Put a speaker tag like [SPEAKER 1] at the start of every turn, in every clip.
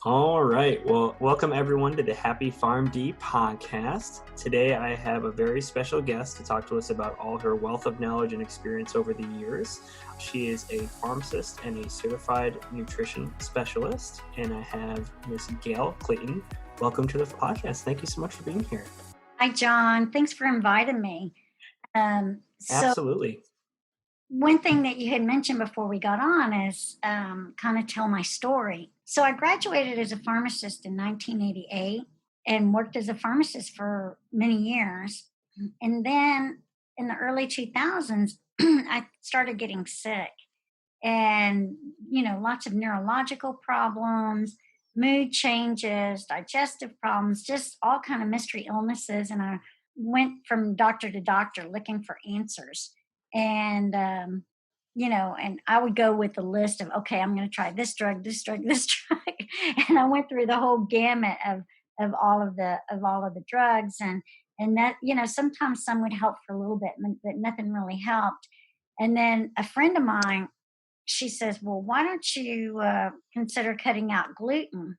[SPEAKER 1] All right. Well, welcome everyone to the Happy Farm D podcast. Today I have a very special guest to talk to us about all her wealth of knowledge and experience over the years. She is a pharmacist and a certified nutrition specialist. And I have Miss Gail Clayton. Welcome to the podcast. Thank you so much for being here.
[SPEAKER 2] Hi, John. Thanks for inviting me.
[SPEAKER 1] Absolutely.
[SPEAKER 2] One thing that you had mentioned before we got on is kind of tell my story. So I graduated as a pharmacist in 1988 and worked as a pharmacist for many years. And then in the early 2000s, I started getting sick and, lots of neurological problems, mood changes, digestive problems, just all kind of mystery illnesses. And I went from doctor to doctor looking for answers. And and I would go with the list of, okay, I'm going to try this drug, this drug, this drug, and I went through the whole gamut of all of the drugs, and that sometimes some would help for a little bit, but nothing really helped. And then a friend of mine, she says, "Well, why don't you consider cutting out gluten?"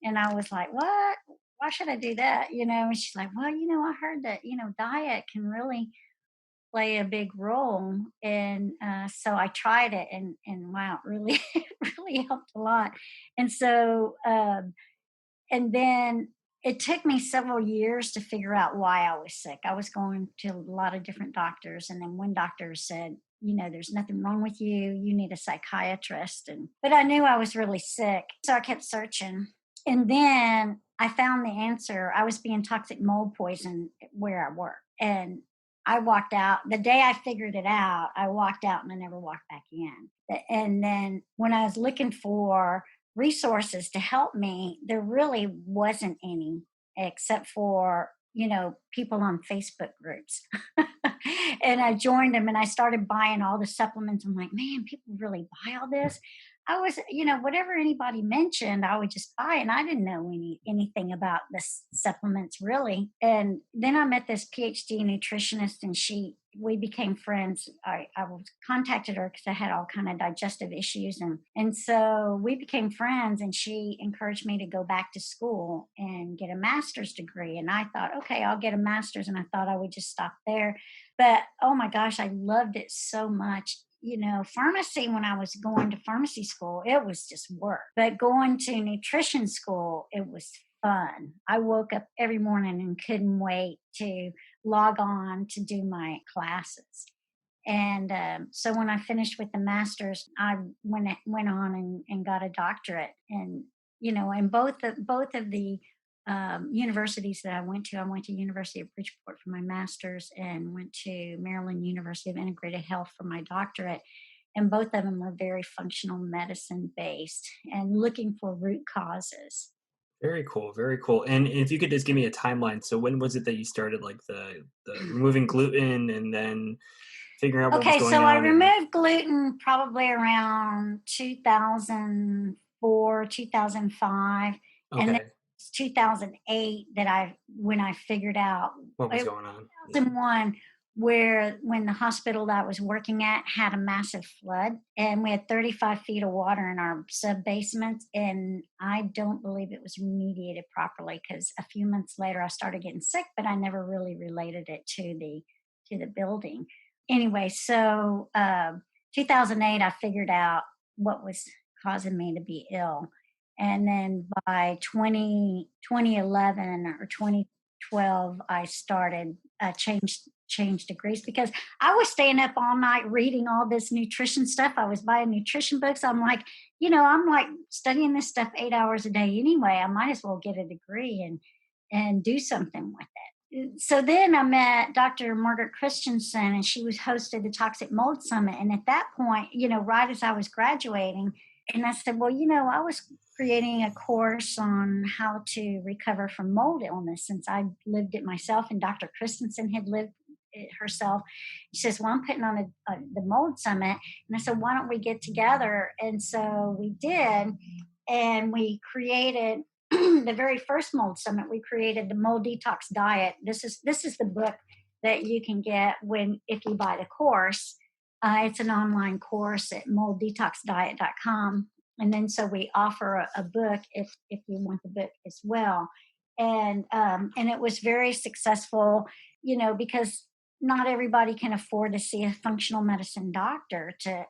[SPEAKER 2] And I was like, "What? Why should I do that?" And she's like, "Well, I heard that diet can really play a big role." And so I tried it, and wow, it really it really helped a lot. And so and then it took me several years to figure out why I was sick. I was going to a lot of different doctors, and then one doctor said, "There's nothing wrong with you. You need a psychiatrist." But I knew I was really sick, so I kept searching. And then I found the answer. I was being toxic mold poisoned where I work, and I walked out the day I figured it out. I walked out and I never walked back in. And then when I was looking for resources to help me, there really wasn't any except for, people on Facebook groups. And I joined them and I started buying all the supplements. I'm like, man, people really buy all this. I was, whatever anybody mentioned, I would just buy, and I didn't know anything about the supplements really. And then I met this PhD nutritionist, and we became friends. I contacted her because I had all kind of digestive issues, and so we became friends. And she encouraged me to go back to school and get a master's degree. And I thought, okay, I'll get a master's, and I thought I would just stop there. But oh my gosh, I loved it so much. Pharmacy, when I was going to pharmacy school, it was just work. But going to nutrition school, it was fun. I woke up every morning and couldn't wait to log on to do my classes. And so when I finished with the master's, I went on and got a doctorate. And and both of the universities that I went to University of Bridgeport for my master's, and went to Maryland University of Integrated Health for my doctorate. And both of them were very functional medicine based and looking for root causes.
[SPEAKER 1] Very cool. Very cool. And if you could just give me a timeline. So when was it that you started like the removing gluten and then figuring out what was
[SPEAKER 2] Okay,
[SPEAKER 1] going
[SPEAKER 2] so I
[SPEAKER 1] on?
[SPEAKER 2] removed gluten probably around 2004, 2005. And then
[SPEAKER 1] Okay.
[SPEAKER 2] it's 2008 when I figured out
[SPEAKER 1] What was
[SPEAKER 2] it was
[SPEAKER 1] going on?
[SPEAKER 2] 2001, when the hospital that I was working at had a massive flood, and we had 35 feet of water in our sub basements. And I don't believe it was remediated properly, because a few months later I started getting sick, but I never really related it to the building. Anyway, so 2008, I figured out what was causing me to be ill. And then by 2011 or 2012, I started changed degrees, because I was staying up all night reading all this nutrition stuff. I was buying nutrition books. I'm like, I'm like studying this stuff 8 hours a day anyway. I might as well get a degree and do something with it. So then I met Dr. Margaret Christensen, and she was hosted the Toxic Mold Summit. And at that point, right as I was graduating, and I said, well, I was creating a course on how to recover from mold illness, since I lived it myself, and Dr. Christensen had lived it herself. She says, well, I'm putting on the mold summit. And I said, why don't we get together? And so we did. And we created the very first mold summit. We created the mold detox diet. This is the book that you can get if you buy the course. It's an online course at molddetoxdiet.com. And then so we offer a book if you want the book as well. And it was very successful, because not everybody can afford to see a functional medicine doctor to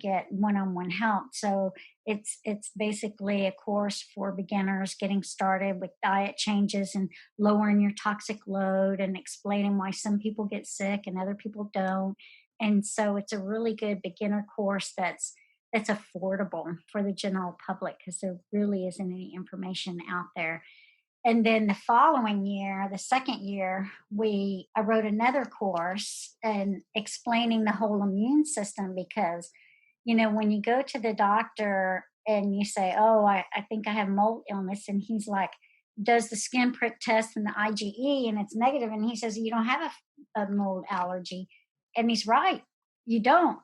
[SPEAKER 2] get one-on-one help. So it's basically a course for beginners getting started with diet changes and lowering your toxic load and explaining why some people get sick and other people don't. And so it's a really good beginner course that's affordable for the general public because there really isn't any information out there. And then the following year, the second year, I wrote another course and explaining the whole immune system because, when you go to the doctor and you say, "Oh, I think I have mold illness," and he's like, does the skin prick test and the IgE and it's negative, and he says, "You don't have a mold allergy." And he's right, you don't.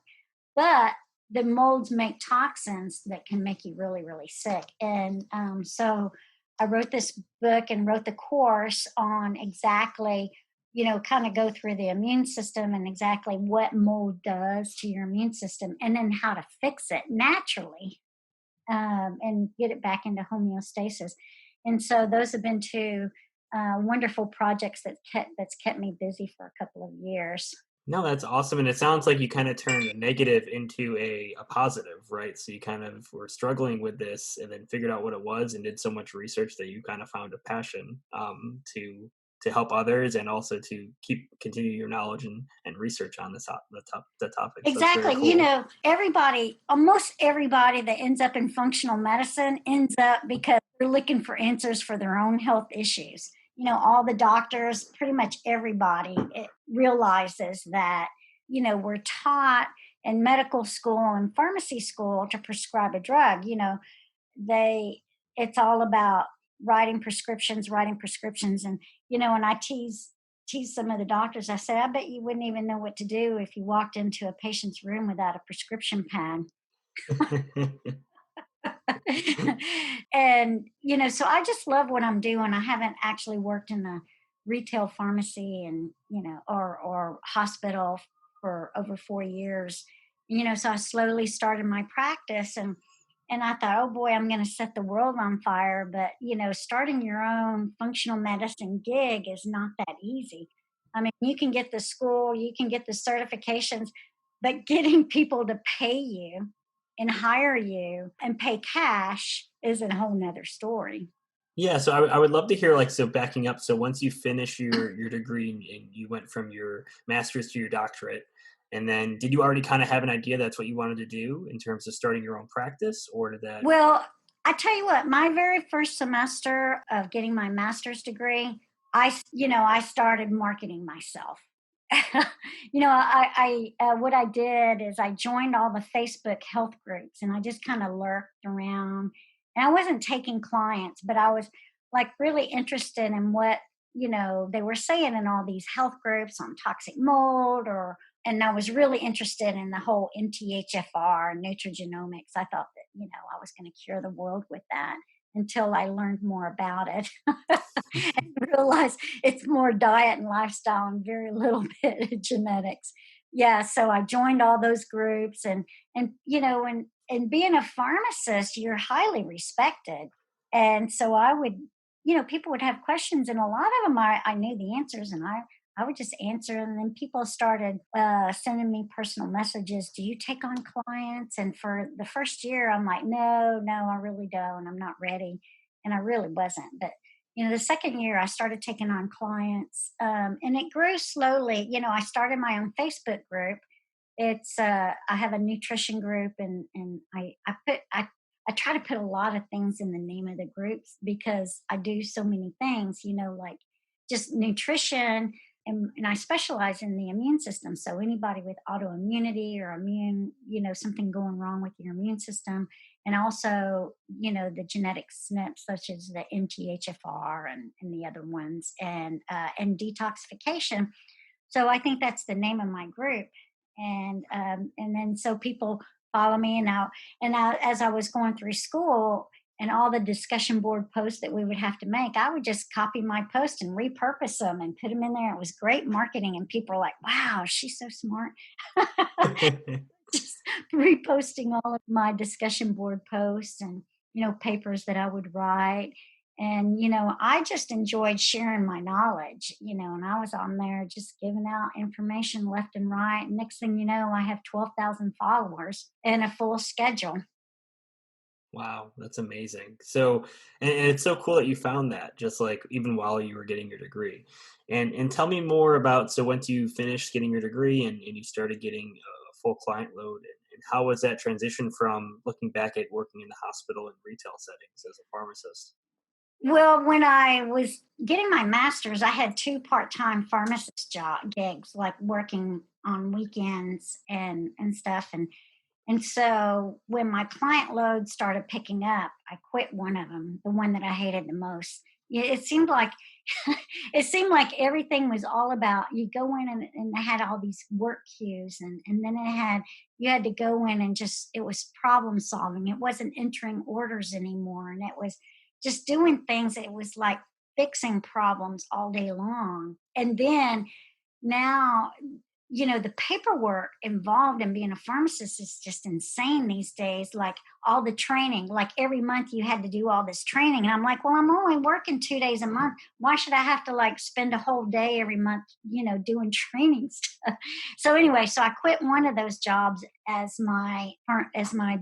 [SPEAKER 2] But the molds make toxins that can make you really, really sick. And so I wrote this book and wrote the course on exactly, kind of go through the immune system and exactly what mold does to your immune system and then how to fix it naturally, and get it back into homeostasis. And so those have been two wonderful projects that's kept me busy for a couple of years.
[SPEAKER 1] No, that's awesome. And it sounds like you kind of turned a negative into a positive, right? So you kind of were struggling with this and then figured out what it was and did so much research that you kind of found a passion, to help others and also to continue your knowledge and research on the topic. So that's very
[SPEAKER 2] Exactly.
[SPEAKER 1] cool.
[SPEAKER 2] Everybody, almost everybody that ends up in functional medicine ends up because they're looking for answers for their own health issues. All the doctors, pretty much everybody realizes that, we're taught in medical school and pharmacy school to prescribe a drug. It's all about writing prescriptions. And, and I tease some of the doctors. I say, I bet you wouldn't even know what to do if you walked into a patient's room without a prescription pad. And so I just love what I'm doing. I haven't actually worked in a retail pharmacy and or hospital for over 4 years. So I slowly started my practice, and I thought, oh boy, I'm going to set the world on fire. But starting your own functional medicine gig is not that easy. I mean, you can get the school, you can get the certifications, but getting people to pay you and hire you and pay cash is a whole nother story.
[SPEAKER 1] Yeah, so I would love to hear, like, so backing up. So once you finish your degree and you went from your master's to your doctorate, and then did you already kind of have an idea that's what you wanted to do in terms of starting your own practice, or did that?
[SPEAKER 2] Well, I tell you what, my very first semester of getting my master's degree, I started marketing myself. What I did is I joined all the Facebook health groups and I just kind of lurked around. And I wasn't taking clients, but I was like really interested in what, they were saying in all these health groups on toxic mold and I was really interested in the whole MTHFR nutrigenomics. I thought that, I was going to cure the world with that until I learned more about it and realized it's more diet and lifestyle and very little bit of genetics. Yeah, so I joined all those groups and being a pharmacist, you're highly respected. And so I would, people would have questions and a lot of them I knew the answers and I would just answer, and then people started sending me personal messages. Do you take on clients? And for the first year, I'm like, no, I really don't. I'm not ready, and I really wasn't. But the second year, I started taking on clients, and it grew slowly. I started my own Facebook group. It's I have a nutrition group, and I try to put a lot of things in the name of the groups because I do so many things. Like just nutrition and I specialize in the immune system. So anybody with autoimmunity or something going wrong with your immune system, and also, the genetic SNPs such as the MTHFR and the other ones, and detoxification. So I think that's the name of my group. And then so people follow me and as I was going through school and all the discussion board posts that we would have to make, I would just copy my post and repurpose them and put them in there. It was great marketing, and people are like, "Wow, she's so smart." Just reposting all of my discussion board posts and, papers that I would write. And, I just enjoyed sharing my knowledge, and I was on there just giving out information left and right. And next thing you know, I have 12,000 followers and a full schedule.
[SPEAKER 1] Wow, that's amazing. So, and it's so cool that you found that just like even while you were getting your degree. And tell me more about, so once you finished getting your degree and you started getting a full client load, and how was that transition from looking back at working in the hospital and retail settings as a pharmacist?
[SPEAKER 2] Well, when I was getting my master's, I had two part-time pharmacist gigs, like working on weekends and stuff. And so when my client load started picking up, I quit one of them, the one that I hated the most. It seemed like it seemed like everything was all about you go in and they had all these work cues, and then you had to go in and just it was problem solving. It wasn't entering orders anymore, and it was just doing things. It was like fixing problems all day long. And then now, the paperwork involved in being a pharmacist is just insane these days. Like all the training, like every month you had to do all this training. And I'm like, well, I'm only working 2 days a month. Why should I have to like spend a whole day every month, doing training stuff? So anyway, so I quit one of those jobs as my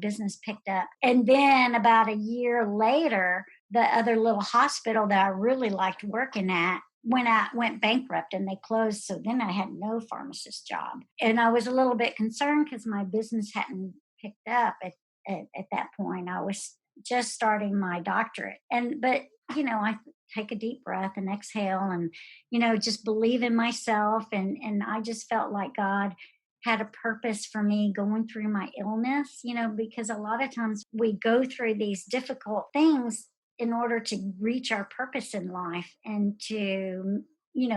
[SPEAKER 2] business picked up. And then about a year later, the other little hospital that I really liked working at went bankrupt and they closed. So then I had no pharmacist job. And I was a little bit concerned because my business hadn't picked up at that point. I was just starting my doctorate. But I take a deep breath and exhale and, just believe in myself. And I just felt like God had a purpose for me going through my illness, because a lot of times we go through these difficult things in order to reach our purpose in life and to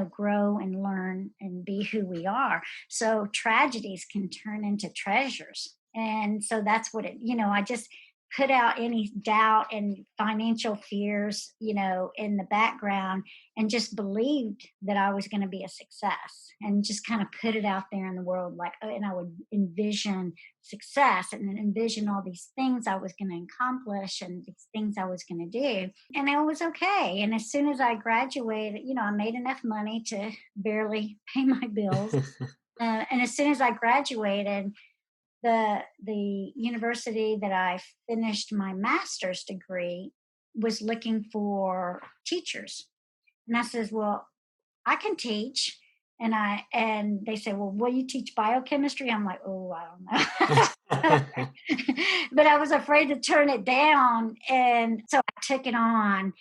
[SPEAKER 2] grow and learn and be who we are. So tragedies can turn into treasures. And so that's what I just put out any doubt and financial fears, in the background, and just believed that I was going to be a success, and just kind of put it out there in the world. And I would envision success and then envision all these things I was going to accomplish and these things I was going to do. And it was okay. And as soon as I graduated, I made enough money to barely pay my bills. And as soon as I graduated, the university that I finished my master's degree was looking for teachers. And I says, well, I can teach. And they said, well, will you teach biochemistry? I'm like, oh, I don't know. But I was afraid to turn it down. And so I took it on.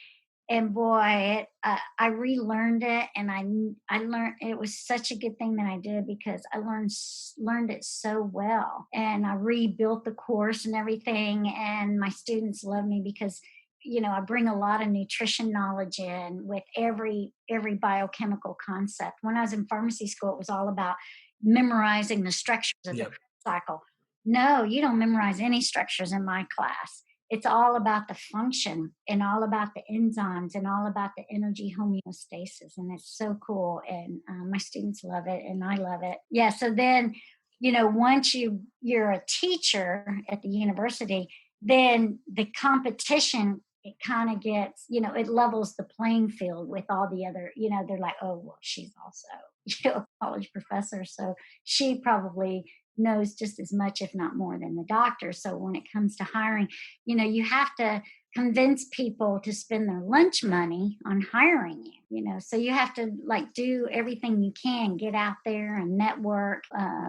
[SPEAKER 2] And boy, I relearned it, and I learned it was such a good thing that I did, because I learned it so well, and I rebuilt the course and everything. And my students love me because I bring a lot of nutrition knowledge in with every biochemical concept. When I was in pharmacy school, it was all about memorizing the structures of the
[SPEAKER 1] Yep.
[SPEAKER 2] cycle. No, you don't memorize any structures in my class. It's all about the function and all about the enzymes and all about the energy homeostasis. And it's so cool. And my students love it and I love it. Yeah. So then, once you're a teacher at the university, then the competition, it kind of gets, it levels the playing field with all the other, they're like, oh, well, she's also, a college professor. So she probably knows just as much, if not more, than the doctor. So when it comes to hiring, you have to convince people to spend their lunch money on hiring you, so you have to like do everything you can, get out there and network. I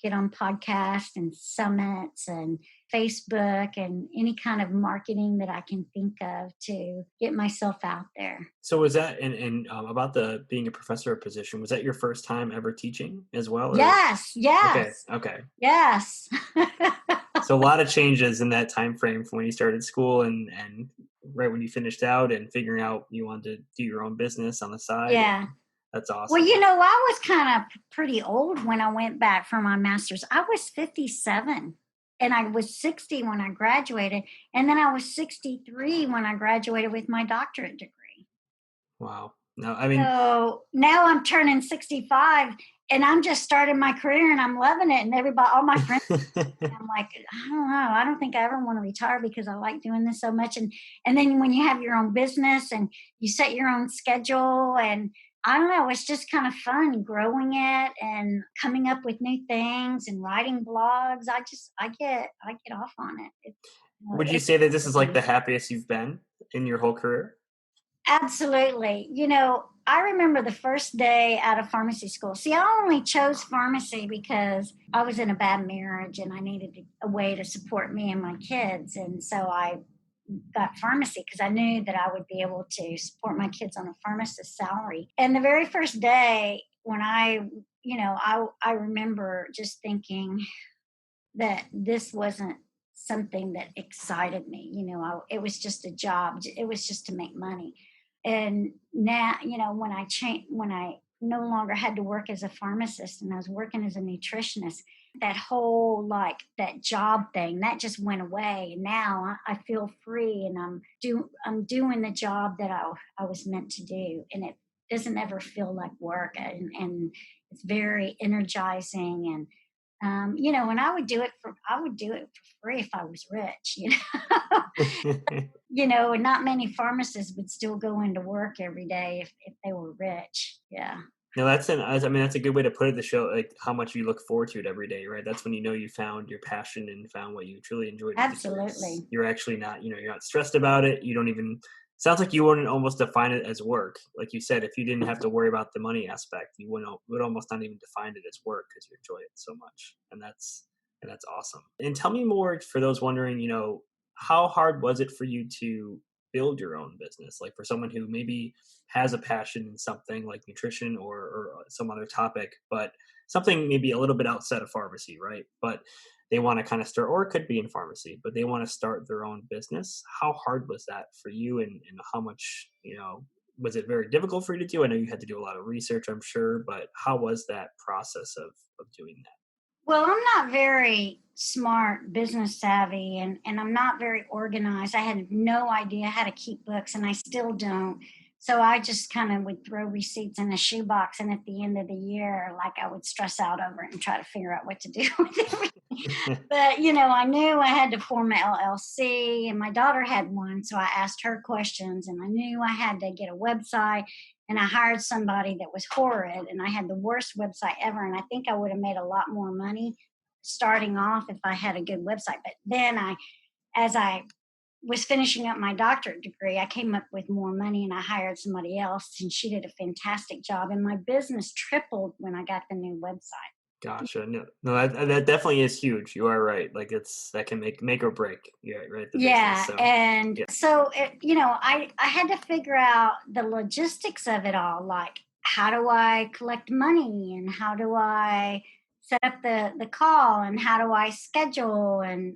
[SPEAKER 2] get on podcasts and summits and Facebook and any kind of marketing that I can think of to get myself out there.
[SPEAKER 1] So was that, and about the being a professor position, was that your first time ever teaching as well? Or?
[SPEAKER 2] Yes,
[SPEAKER 1] Okay,
[SPEAKER 2] yes,
[SPEAKER 1] okay.
[SPEAKER 2] yes.
[SPEAKER 1] So a lot of changes in that time frame from when you started school and right when you finished out and figuring out you wanted to do your own business on the side.
[SPEAKER 2] Yeah.
[SPEAKER 1] And that's
[SPEAKER 2] Well,
[SPEAKER 1] awesome.
[SPEAKER 2] I was kind of pretty old when I went back for my master's. I was 57 and I was 60 when I graduated. And then I was 63 when I graduated with my doctorate degree.
[SPEAKER 1] Wow. No, I mean,
[SPEAKER 2] So now I'm turning 65 and I'm just starting my career and I'm loving it. And everybody, all my friends, I'm like, I don't know. I don't think I ever want to retire because I like doing this so much. And then when you have your own business and you set your own schedule, and I don't know, it's just kind of fun growing it and coming up with new things and writing blogs. I get off on it.
[SPEAKER 1] would you
[SPEAKER 2] It's
[SPEAKER 1] say that this is like
[SPEAKER 2] fun.
[SPEAKER 1] the happiest you've been in your whole career?
[SPEAKER 2] Absolutely. I remember the first day out of pharmacy school. See, I only chose pharmacy because I was in a bad marriage and I needed a way to support me and my kids. And so I got pharmacy because I knew that I would be able to support my kids on a pharmacist salary. And the very first day when I remember just thinking that this wasn't something that excited me. It was just a job. It was just to make money. And now, when I no longer had to work as a pharmacist and I was working as a nutritionist, that whole that job thing that just went away. And now I feel free and I'm doing the job that I was meant to do, and it doesn't ever feel like work, and it's very energizing. And and I would do it for free if I was rich, and not many pharmacists would still go into work every day if they were rich. Yeah,
[SPEAKER 1] No, I mean, that's a good way to put it to show like how much you look forward to it every day, right? That's when you know you found your passion and found what you truly enjoy to do.
[SPEAKER 2] absolutely.
[SPEAKER 1] You're actually not, you're not stressed about it. You don't even, sounds like you wouldn't almost define it as work. Like you said, if you didn't have to worry about the money aspect, you would almost not even define it as work because you enjoy it so much. And that's awesome. And tell me more for those wondering, how hard was it for you to build your own business? Like for someone who maybe has a passion in something like nutrition or some other topic, but something maybe a little bit outside of pharmacy, right? But they want to kind of start, or it could be in pharmacy, but they want to start their own business. How hard was that for you, and how much, was it very difficult for you to do? I know you had to do a lot of research, I'm sure, but how was that process of doing that?
[SPEAKER 2] Well, I'm not very smart, business savvy, and I'm not very organized. I had no idea how to keep books, and I still don't. So I just kind of would throw receipts in a shoebox, and at the end of the year, like I would stress out over it and try to figure out what to do with everything. But I knew I had to form an LLC, and my daughter had one, so I asked her questions, and I knew I had to get a website, and I hired somebody that was horrid, and I had the worst website ever, and I think I would have made a lot more money starting off if I had a good website. But then as I was finishing up my doctorate degree, I came up with more money and I hired somebody else, and she did a fantastic job, and my business tripled when I got the new website.
[SPEAKER 1] Gotcha. No, no, that definitely is huge. You are right. Like that can make or break. Yeah, right. The business.
[SPEAKER 2] Yeah,
[SPEAKER 1] So
[SPEAKER 2] and
[SPEAKER 1] yeah.
[SPEAKER 2] so I had to figure out the logistics of it all, like how do I collect money and how do I set up the call and how do I schedule, and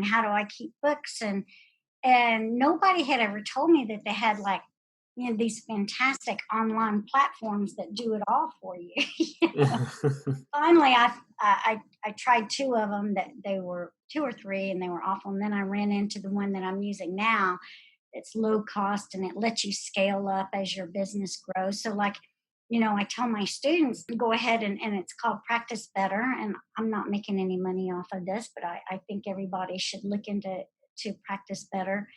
[SPEAKER 2] how do I keep books, and nobody had ever told me that they had these fantastic online platforms that do it all for you. Finally, I tried two of them, that they were two or three, and they were awful. And then I ran into the one that I'm using now. It's low cost and it lets you scale up as your business grows. So, I tell my students to go ahead, and it's called Practice Better. And I'm not making any money off of this, but I think everybody should look into to Practice Better.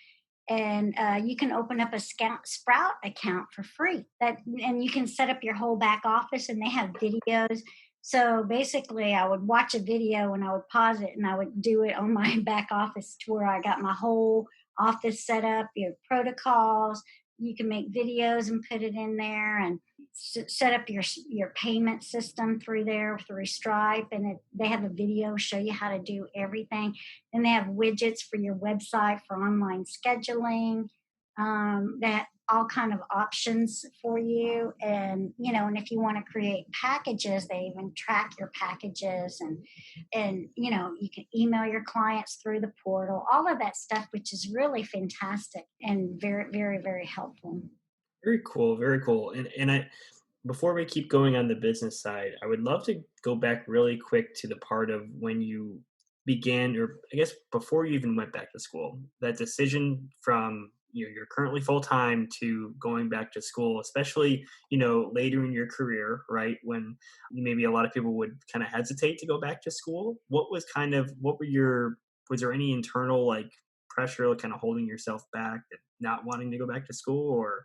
[SPEAKER 2] And you can open up a Sprout account for free. And you can set up your whole back office, and they have videos. So basically, I would watch a video and I would pause it, and I would do it on my back office to where I got my whole office set up. You have protocols. You can make videos and put it in there, and set up your payment system through there through Stripe, and they have a video show you how to do everything. And they have widgets for your website for online scheduling. That all kind of options for you, and if you want to create packages, they even track your packages, and you can email your clients through the portal. All of that stuff, which is really fantastic and very, very, very helpful.
[SPEAKER 1] Very cool. Very cool. And before we keep going on the business side, I would love to go back really quick to the part of when you began, or I guess before you even went back to school, that decision from you're currently full time to going back to school, especially later in your career, right? When maybe a lot of people would kind of hesitate to go back to school. Was there any internal like pressure, kind of holding yourself back, that not wanting to go back to school, or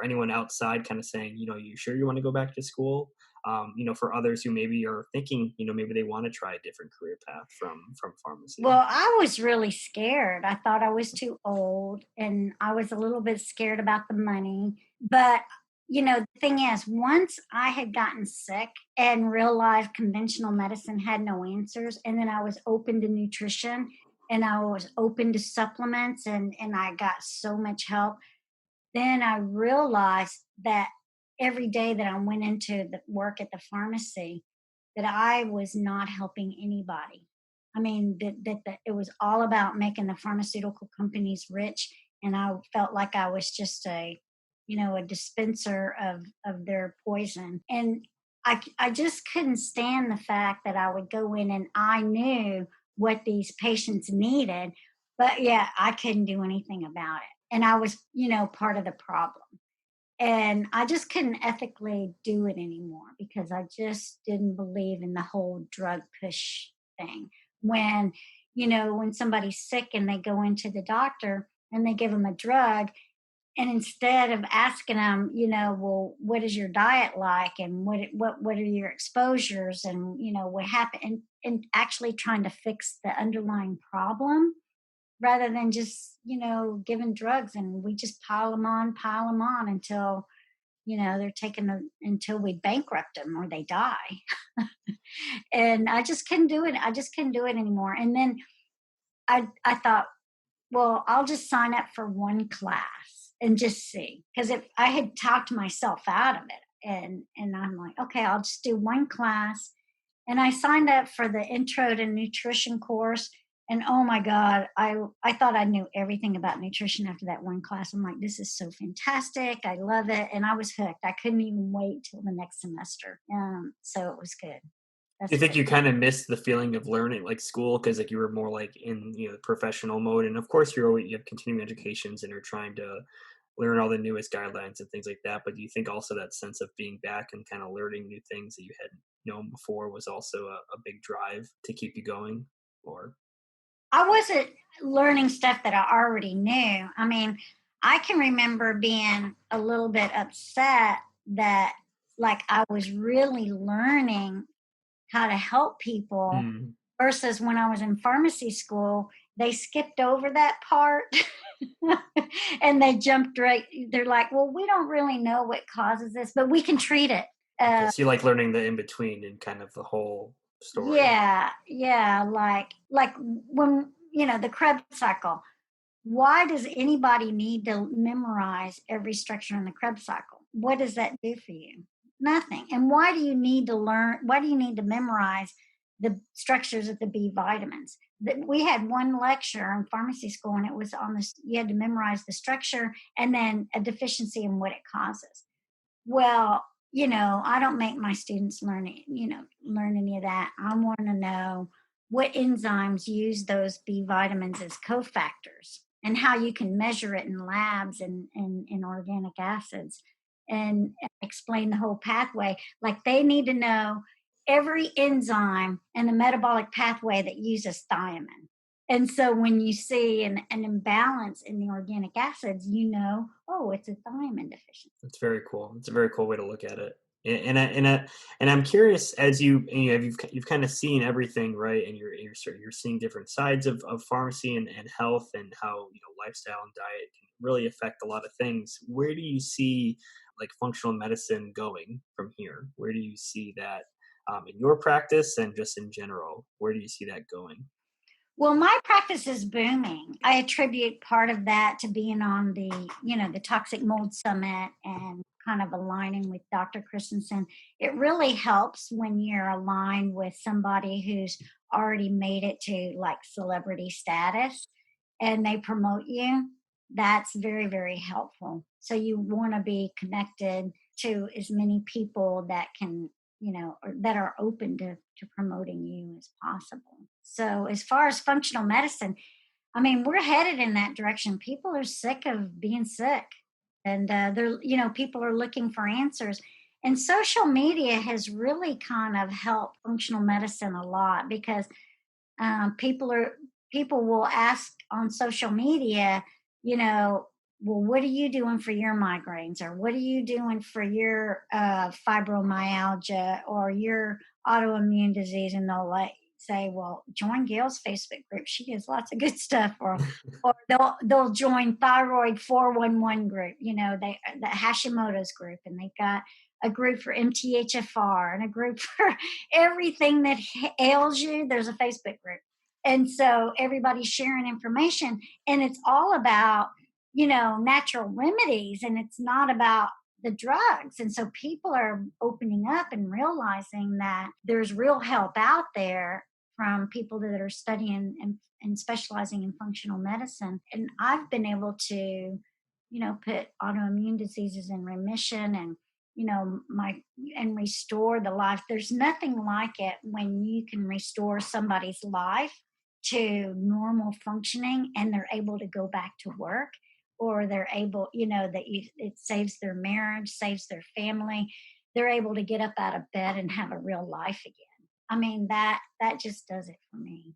[SPEAKER 1] anyone outside kind of saying, you sure you want to go back to school? For others who maybe are thinking, maybe they want to try a different career path from pharmacy.
[SPEAKER 2] Well, I was really scared. I thought I was too old and I was a little bit scared about the money. But, the thing is, once I had gotten sick and realized conventional medicine had no answers, and then I was open to nutrition and I was open to supplements and I got so much help, then I realized that every day that I went into the work at the pharmacy, that I was not helping anybody. I mean, that it was all about making the pharmaceutical companies rich, and I felt like I was just a dispenser of their poison. And I just couldn't stand the fact that I would go in and I knew what these patients needed, but yeah, I couldn't do anything about it. And I was, part of the problem. And I just couldn't ethically do it anymore because I just didn't believe in the whole drug push thing. When, when somebody's sick and they go into the doctor and they give them a drug, and instead of asking them, well, what is your diet like, and what are your exposures, and what happened, and actually trying to fix the underlying problem rather than just giving drugs, and we just pile them on until they're taking until we bankrupt them or they die. And I just couldn't do it. I just couldn't do it anymore. And then I thought, well, I'll just sign up for one class and just see, because if I had talked myself out of it, and I'm like, okay, I'll just do one class. And I signed up for the intro to nutrition course. And oh my God, I thought I knew everything about nutrition after that one class. I'm like, this is so fantastic. I love it. And I was hooked. I couldn't even wait till the next semester. So it was good.
[SPEAKER 1] Do you
[SPEAKER 2] That's
[SPEAKER 1] think
[SPEAKER 2] what.
[SPEAKER 1] you kind of missed the feeling of learning, like school, because like you were more like in professional mode, and of course you have continuing educations and you're trying to learn all the newest guidelines and things like that. But do you think also that sense of being back and kind of learning new things that you hadn't known before was also a big drive to keep you going? Or
[SPEAKER 2] I wasn't learning stuff that I already knew. I mean, I can remember being a little bit upset that, like, I was really learning how to help people
[SPEAKER 1] mm,
[SPEAKER 2] versus when I was in pharmacy school, they skipped over that part. And they jumped right. They're like, well, we don't really know what causes this, but we can treat it.
[SPEAKER 1] okay,
[SPEAKER 2] Uh,
[SPEAKER 1] so you like learning the in between and kind of the whole story.
[SPEAKER 2] yeah, yeah, like when the Krebs cycle. Why does anybody need to memorize every structure in the Krebs cycle? What does that do for you? Nothing. And why do you need to learn? Why do you need to memorize the structures of the B vitamins? We had one lecture in pharmacy school, and it was on this. You had to memorize the structure and then a deficiency and what it causes. Well, I don't make my students learn any of that. I want to know what enzymes use those B vitamins as cofactors and how you can measure it in labs and in organic acids, and explain the whole pathway. Like, they need to know every enzyme and the metabolic pathway that uses thiamine. And so when you see an imbalance in the organic acids, oh, it's a thiamine deficiency.
[SPEAKER 1] It's very cool. It's a very cool way to look at it. And I'm curious, as you've kind of seen everything, right? And you're seeing different sides of pharmacy and health, and how lifestyle and diet can really affect a lot of things. Where do you see like functional medicine going from here? Where do you see that in your practice and just in general? Where do you see that going?
[SPEAKER 2] Well, my practice is booming. I attribute part of that to being on the Toxic Mold Summit and kind of aligning with Dr. Christensen. It really helps when you're aligned with somebody who's already made it to like celebrity status and they promote you. That's very, very helpful. So you want to be connected to as many people that can, or that are open to promoting you as possible. So as far as functional medicine, I mean, we're headed in that direction. People are sick of being sick, and people are looking for answers. And social media has really kind of helped functional medicine a lot because um, people are people will ask on social media, you know, well, what are you doing for your migraines, or what are you doing for your fibromyalgia or your autoimmune disease? And they'll like say, well, join Gail's Facebook group. She has lots of good stuff. Or they'll join thyroid 411 group. The Hashimoto's group, and they've got a group for MTHFR and a group for everything that ails you. There's a Facebook group. And so everybody's sharing information, and it's all about, natural remedies, and it's not about the drugs. And so people are opening up and realizing that there's real help out there from people that are studying and specializing in functional medicine. And I've been able to, put autoimmune diseases in remission, and my and restore the life. There's nothing like it when you can restore somebody's life to normal functioning, and they're able to go back to work, or they're able, it saves their marriage, saves their family. They're able to get up out of bed and have a real life again. I mean, that just does it for me.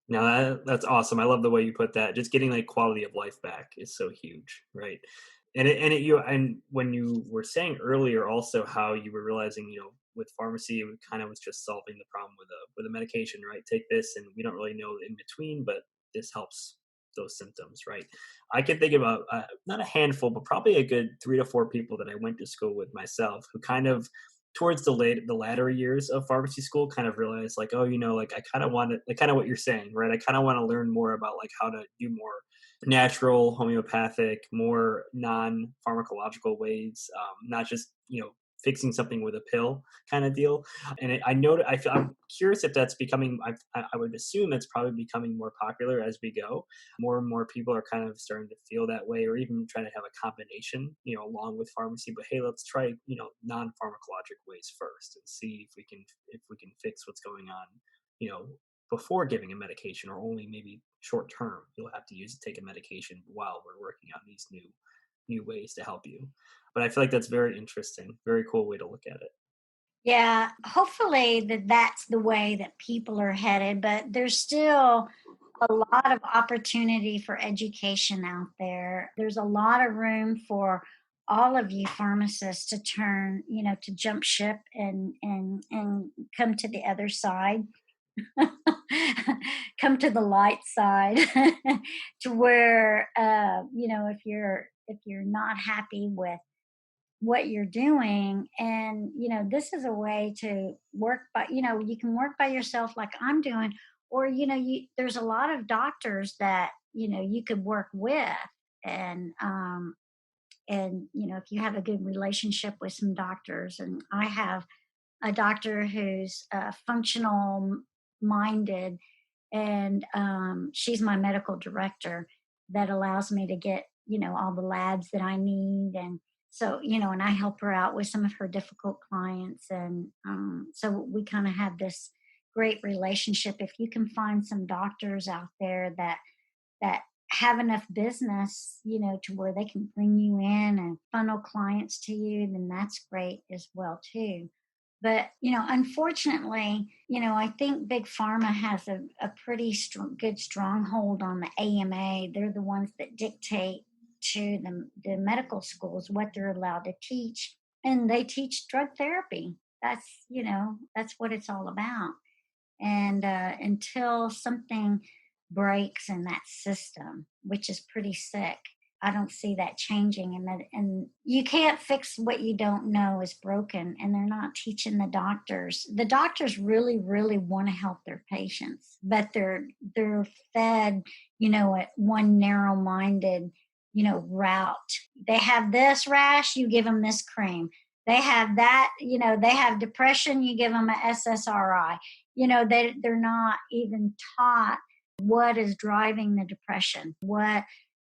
[SPEAKER 1] No, that's awesome. I love the way you put that. Just getting like quality of life back is so huge, right? And when you were saying earlier also how you were realizing, with pharmacy, it kind of was just solving the problem with a medication, right? Take this, and we don't really know in between, but this helps those symptoms, right? I can think about not a handful, but probably a good 3 to 4 people that I went to school with myself who kind of towards the latter years of pharmacy school kind of realized like, oh, like I kind of want to, like kind of what you're saying, right? I kind of want to learn more about like how to do more natural, homeopathic, more non-pharmacological ways, not just fixing something with a pill kind of deal. And I know I'm curious if that's becoming. I would assume it's probably becoming more popular as we go. More and more people are kind of starting to feel that way, or even trying to have a combination, along with pharmacy. But hey, let's try non-pharmacologic ways first and see if we can fix what's going on. You know, before giving a medication, or only maybe short term you'll have to take a medication while we're working on these new ways to help you. But I feel like that's very interesting, very cool way to look at it.
[SPEAKER 2] Yeah, hopefully that's the way that people are headed, but there's still a lot of opportunity for education out there. There's a lot of room for all of you pharmacists to turn, to jump ship and come to the other side. Come to the light side to where if you're not happy with what you're doing, and this is a way to work by, you can work by yourself like I'm doing, or there's a lot of doctors that you could work with, and if you have a good relationship with some doctors. And I have a doctor who's functional minded, and she's my medical director, that allows me to get all the labs that I need. And so and I help her out with some of her difficult clients. And so we kind of have this great relationship. If you can find some doctors out there that have enough business, to where they can bring you in and funnel clients to you, then that's great as well too. But unfortunately, I think big pharma has a pretty good stronghold on the AMA. They're the ones that dictate to the medical schools what they're allowed to teach, and they teach drug therapy. That's what it's all about. And until something breaks in that system, which is pretty sick, I don't see that changing. And you can't fix what you don't know is broken. And they're not teaching the doctors. The doctors really, really want to help their patients, but they're fed, at one narrow-minded, route. They have this rash, you give them this cream. They have that, they have depression, you give them a SSRI. They're not even taught what is driving the depression.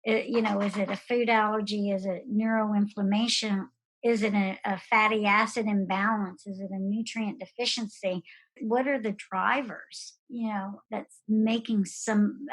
[SPEAKER 2] Is it a food allergy? Is it neuroinflammation? Is it a fatty acid imbalance? Is it a nutrient deficiency? What are the drivers, that's making some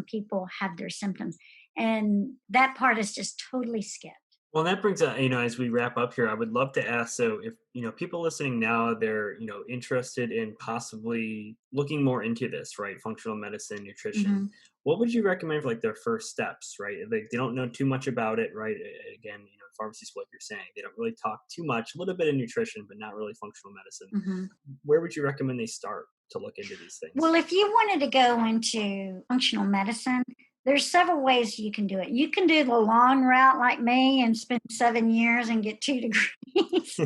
[SPEAKER 2] people have their symptoms? And that part is just totally skipped.
[SPEAKER 1] Well, that brings up, as we wrap up here, I would love to ask, so if, people listening now, they're, interested in possibly looking more into this, right? Functional medicine, nutrition.
[SPEAKER 2] Mhm.
[SPEAKER 1] What would you recommend for like their first steps, right? Like they don't know too much about it, right? Again, pharmacy's what you're saying. They don't really talk too much, a little bit of nutrition, but not really functional medicine.
[SPEAKER 2] Mhm.
[SPEAKER 1] Where would you recommend they start to look into these
[SPEAKER 2] Well,
[SPEAKER 1] things?
[SPEAKER 2] if you wanted to go into functional medicine, there's several ways you can do it. You can do the long route like me and spend 7 years and get 2 degrees.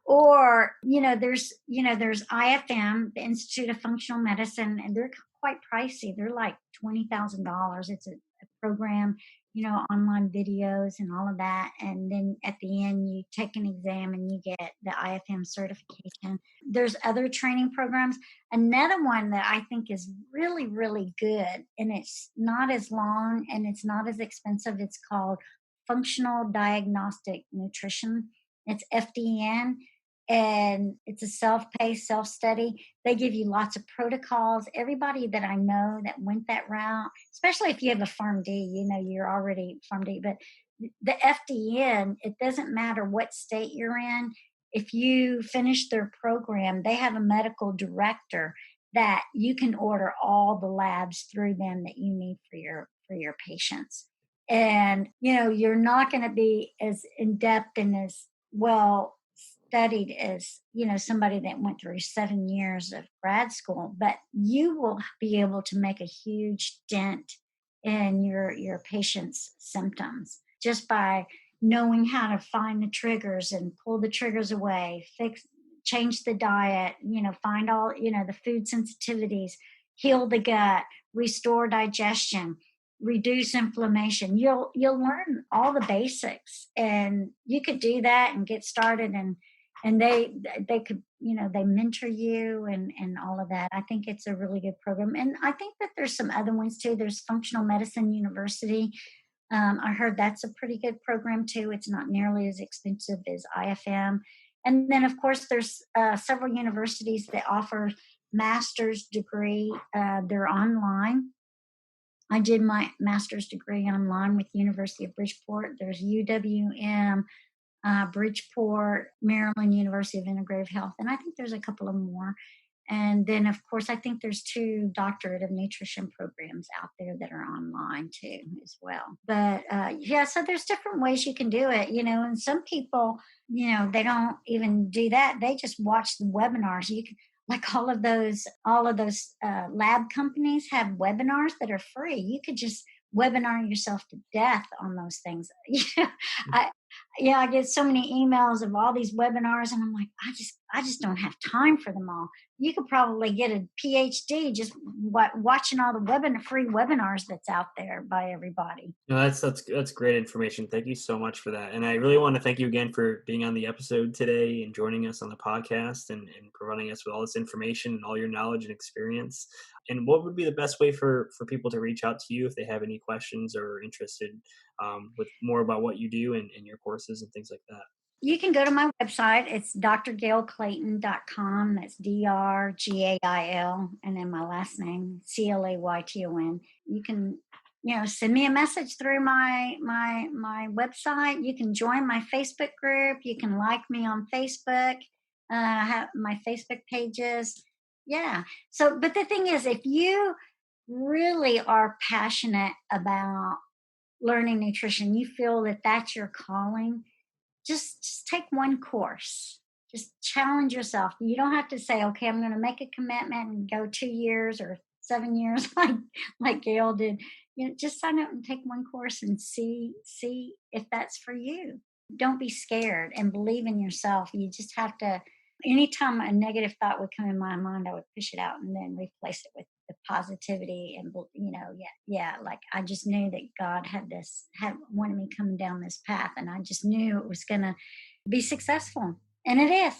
[SPEAKER 2] Or, there's IFM, the Institute of Functional Medicine, and they're quite pricey. They're like $20,000. It's a program, online videos and all of that. And then at the end, you take an exam and you get the IFM certification. There's other training programs. Another one that I think is really, really good, and it's not as long and it's not as expensive, it's called Functional Diagnostic Nutrition. It's FDN, and it's a self-paced, self-study. They give you lots of protocols. Everybody that I know that went that route, especially if you have a PharmD, you're already PharmD, but the FDN, it doesn't matter what state you're in. If you finish their program, they have a medical director that you can order all the labs through them that you need for your patients. And you're not going to be as in depth and as well studied as somebody that went through 7 years of grad school, but you will be able to make a huge dent in your patient's symptoms just by knowing how to find the triggers and pull the triggers away, change the diet, find all, the food sensitivities, heal the gut, restore digestion, reduce inflammation. You'll learn all the basics, and you could do that and get started, and they could, they mentor you and all of that. I think it's a really good program. And I think that there's some other ones too. There's Functional Medicine University. I heard that's a pretty good program too. It's not nearly as expensive as IFM. And then, of course, there's several universities that offer master's degree. They're online. I did my master's degree online with University of Bridgeport. There's UWM, Bridgeport, Maryland University of Integrative Health, and I think there's a couple of more. And then, of course, I think there's 2 doctorate of nutrition programs out there that are online too, as well. But yeah, so there's different ways you can do it, and some people, they don't even do that. They just watch the webinars. You can, like all of those lab companies have webinars that are free. You could just webinar yourself to death on those things. I, I get so many emails of all these webinars, and I'm like, I just don't have time for them all. You could probably get a PhD just watching all the free webinars that's out there by everybody.
[SPEAKER 1] No, that's great information. Thank you so much for that. And I really want to thank you again for being on the episode today and joining us on the podcast and providing us with all this information and all your knowledge and experience. And what would be the best way for people to reach out to you if they have any questions or are interested with more about what you do and your courses and things like that?
[SPEAKER 2] You can go to my website. It's drgailclayton.com. That's DRGAIL. And then my last name, CLAYTON. You can, send me a message through my website. You can join my Facebook group. You can like me on Facebook. I have my Facebook pages. Yeah. So, but the thing is, if you really are passionate about learning nutrition, you feel that that's your calling, just take one course. Just challenge yourself. You don't have to say, okay, I'm going to make a commitment and go 2 years or 7 years like Gail did. Just sign up and take one course and see if that's for you. Don't be scared and believe in yourself. You just have to. Anytime a negative thought would come in my mind, I would push it out and then replace it with the positivity and yeah, like I just knew that God had wanted me coming down this path, and I just knew it was going to be successful, and it is.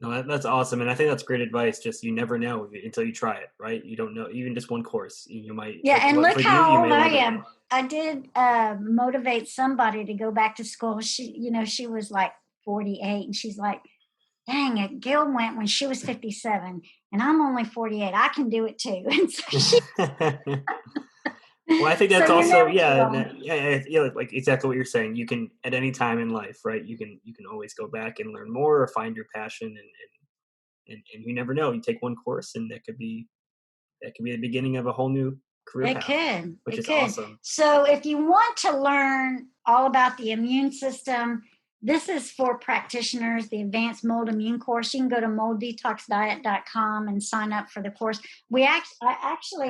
[SPEAKER 1] No, that's awesome, and I think that's great advice. Just you never know until you try it, right? You don't know. Even just one course, you might
[SPEAKER 2] Yeah, and
[SPEAKER 1] what
[SPEAKER 2] look
[SPEAKER 1] for you. You
[SPEAKER 2] how old
[SPEAKER 1] may
[SPEAKER 2] I
[SPEAKER 1] love it.
[SPEAKER 2] am. I did motivate somebody to go back to school. She was like 48, and she's like, "Dang it, Gail went when she was 57, and I'm only 48. I can do it too." And so
[SPEAKER 1] Well, I think
[SPEAKER 2] so
[SPEAKER 1] that's
[SPEAKER 2] you're
[SPEAKER 1] also
[SPEAKER 2] never too old.
[SPEAKER 1] yeah, like exactly what you're saying. You can at any time in life, right? You can always go back and learn more or find your passion, and you never know. You take one course, and that could be the beginning of a whole new career
[SPEAKER 2] It
[SPEAKER 1] path,
[SPEAKER 2] could.
[SPEAKER 1] which
[SPEAKER 2] It
[SPEAKER 1] is
[SPEAKER 2] could.
[SPEAKER 1] awesome.
[SPEAKER 2] So, if you want to learn all about the immune system, this is for practitioners, the Advanced Mold Immune course. You can go to molddetoxdiet.com and sign up for the course. I actually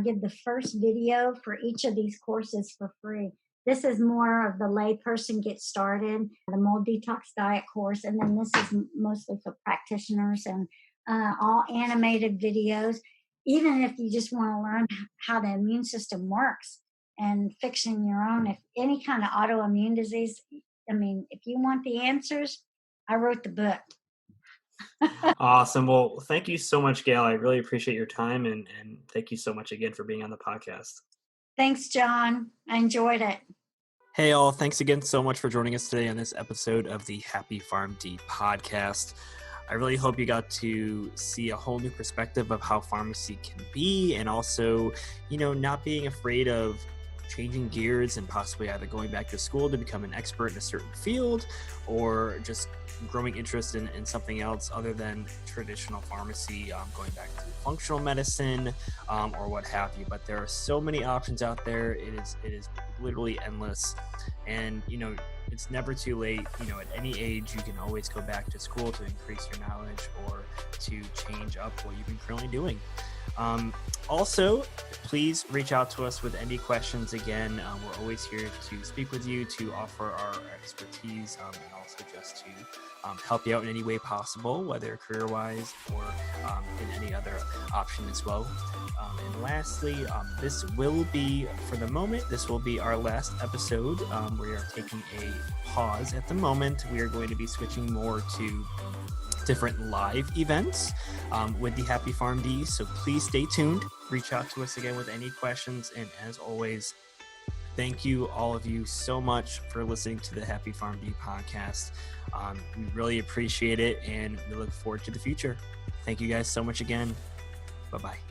[SPEAKER 2] give the first video for each of these courses for free. This is more of the layperson get started, the mold detox diet course, and then this is mostly for practitioners and all animated videos. Even if you just want to learn how the immune system works and fixing your own, if any kind of autoimmune disease, I mean, if you want the answers, I wrote the book.
[SPEAKER 1] Awesome. Well, thank you so much, Gail. I really appreciate your time, and thank you so much again for being on the podcast.
[SPEAKER 2] Thanks, John. I enjoyed it.
[SPEAKER 1] Hey, all. Thanks again so much for joining us today on this episode of the Happy PharmD podcast. I really hope you got to see a whole new perspective of how pharmacy can be, and also, not being afraid of changing gears and possibly either going back to school to become an expert in a certain field or just growing interest in something else other than traditional pharmacy, going back to functional medicine or what have you. But there are so many options out there. It is literally endless. And, it's never too late. At any age, you can always go back to school to increase your knowledge or to change up what you've been currently doing. Also, please reach out to us with any questions. Again, we're always here to speak with you, to offer our expertise, and also just to help you out in any way possible, whether career-wise or in any other option as well. And lastly, this will be, for the moment, this will be our last episode. We are taking a pause at the moment. We are going to be switching more to different live events with the Happy PharmD. So please stay tuned. Reach out to us again with any questions. And as always, thank you, all of you, so much for listening to the Happy PharmD podcast. We really appreciate it, and we look forward to the future. Thank you guys so much again. Bye-bye.